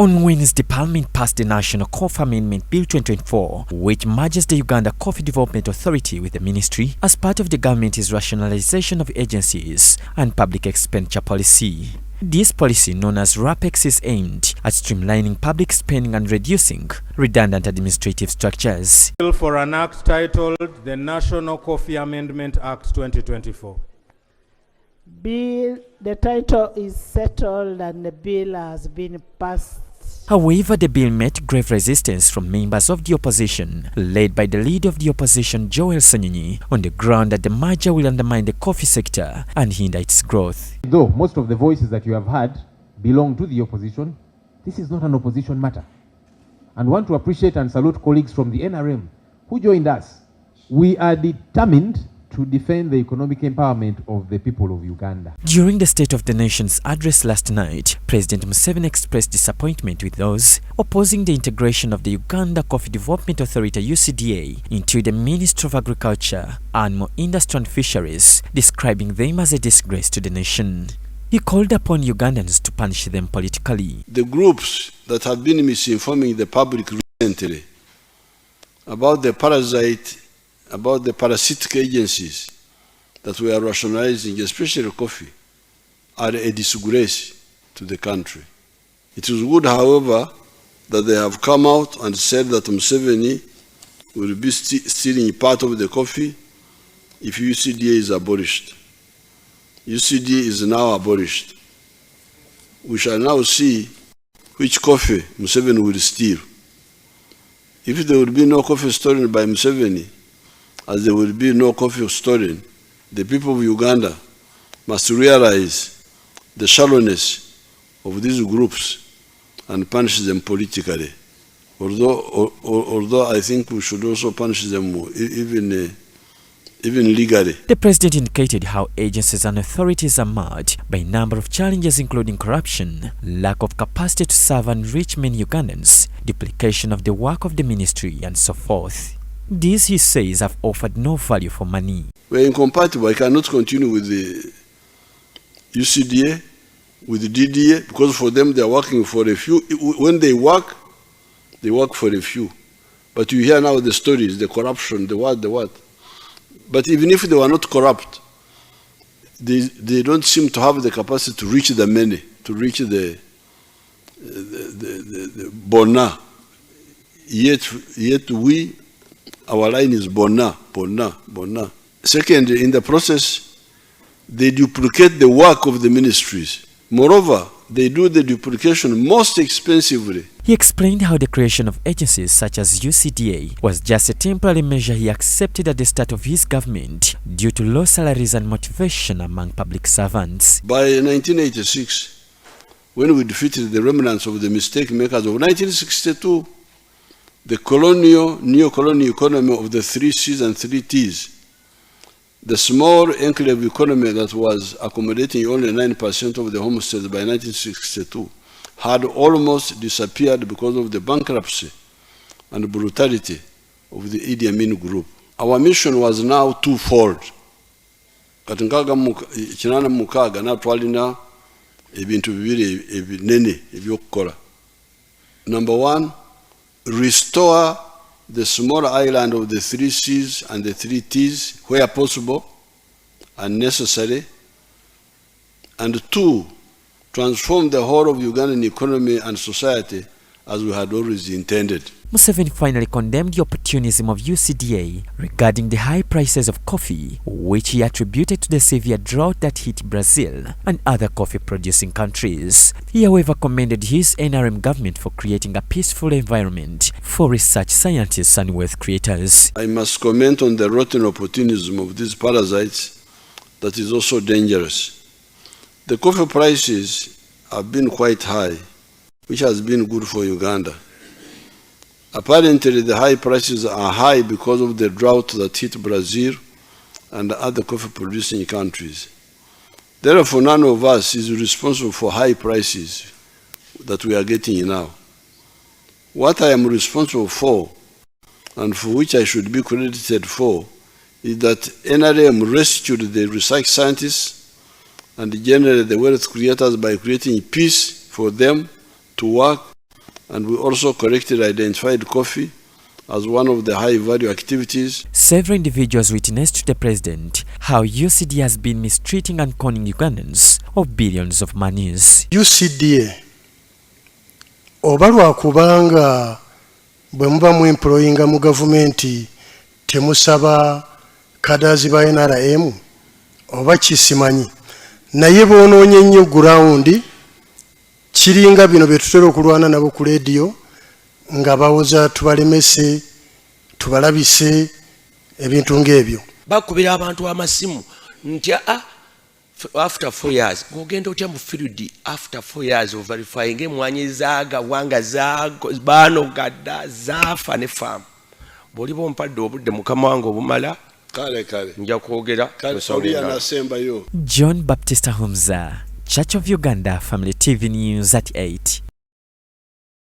On Wednesday, Parliament passed the National Coffee Amendment Bill 2024, which merges the Uganda Coffee Development Authority with the ministry as part of the government's rationalization of agencies and public expenditure policy. This policy, known as RAPEX, is aimed at streamlining public spending and reducing redundant administrative structures. Bill for an act titled the National Coffee Amendment Act 2024. Bill, the title is settled and the bill has been passed. However, the bill met grave resistance from members of the opposition, led by the leader of the opposition, Yoweri Sanyonyi, on the ground that the merger will undermine the coffee sector and hinder its growth. Though most of the voices that you have heard belong to the opposition, this is not an opposition matter. And want to appreciate and salute colleagues from the NRM who joined us. We are determined to defend the economic empowerment of the people of Uganda. During the State of the Nation's address last night, President Museveni expressed disappointment with those opposing the integration of the Uganda Coffee Development Authority (UCDA) into the Ministry of Agriculture, Animal Industry and Fisheries, describing them as a disgrace to the nation. He called upon Ugandans to punish them politically. The groups that have been misinforming the public recently about the parasitic agencies that we are rationalizing, especially coffee, are a disgrace to the country. It is good, however, that they have come out and said that Museveni will be stealing part of the coffee if UCDA is abolished. UCDA is now abolished. We shall now see which coffee Museveni will steal. If there will be no coffee stolen by Museveni, as there will be no coffee stolen, the people of Uganda must realize the shallowness of these groups and punish them politically. Although I think we should also punish them even legally. The president indicated how agencies and authorities are marred by a number of challenges, including corruption, lack of capacity to serve and reach many Ugandans, duplication of the work of the ministry, and so forth. These, he says, have offered no value for money. We're incompatible. I cannot continue with the UCDA, with the DDA, because for them they are working for a few. When they work for a few. But you hear now the stories, the corruption, the what. But even if they were not corrupt, they don't seem to have the capacity to reach the many, to reach the bona. Yet our line is bona. Second, in the process, they duplicate the work of the ministries. Moreover, they do the duplication most expensively. He explained how the creation of agencies such as UCDA was just a temporary measure he accepted at the start of his government due to low salaries and motivation among public servants. By 1986, when we defeated the remnants of the mistake makers of 1962, the neo-colonial economy of the 3 C's and 3 T's, the small enclave economy that was accommodating only 9% of the homesteads by 1962, had almost disappeared because of the bankruptcy and brutality of the Idi Amin group. Our mission was now twofold. Number one, restore the small island of the 3 C's and the 3 T's where possible and necessary. And 2, transform the whole of Ugandan economy and society as we had always intended. Museveni finally condemned the opportunism of UCDA regarding the high prices of coffee, which he attributed to the severe drought that hit Brazil and other coffee-producing countries. He, however, commended his NRM government for creating a peaceful environment for research scientists and wealth creators. I must comment on the rotten opportunism of these parasites that is also dangerous. The coffee prices have been quite high, which has been good for Uganda. Apparently, the high prices are high because of the drought that hit Brazil and other coffee-producing countries. Therefore, none of us is responsible for high prices that we are getting now. What I am responsible for, and for which I should be credited for, is that NRM rescued the research scientists and generally the wealth creators by creating peace for them to work And we also correctly identified coffee as one of the high-value activities. Several individuals witnessed to the president how UCDA has been mistreating and conning Ugandans of billions of monies. UCDA oba lwakubanga bwe muba mu employinga mu gavumenti temusaba kadazi ba NRM oba kisimanyi naye boonoonye nnyo gurawundi kiringa bino bye tutera okulwana nabo ku leediyo nga bawoza tubalemese tubalabise ebintu ng'ebyo bakubira abantu amasimu nti after 4 years gogenda otya mu field after 4 years of verifying emwanyi zaaga wanga zaago bano gadda zafa ne farm boli bompadde obudde mukama wange obumala kale nja kwogera John Baptista Humza, Church of Uganda Family TV News at 8.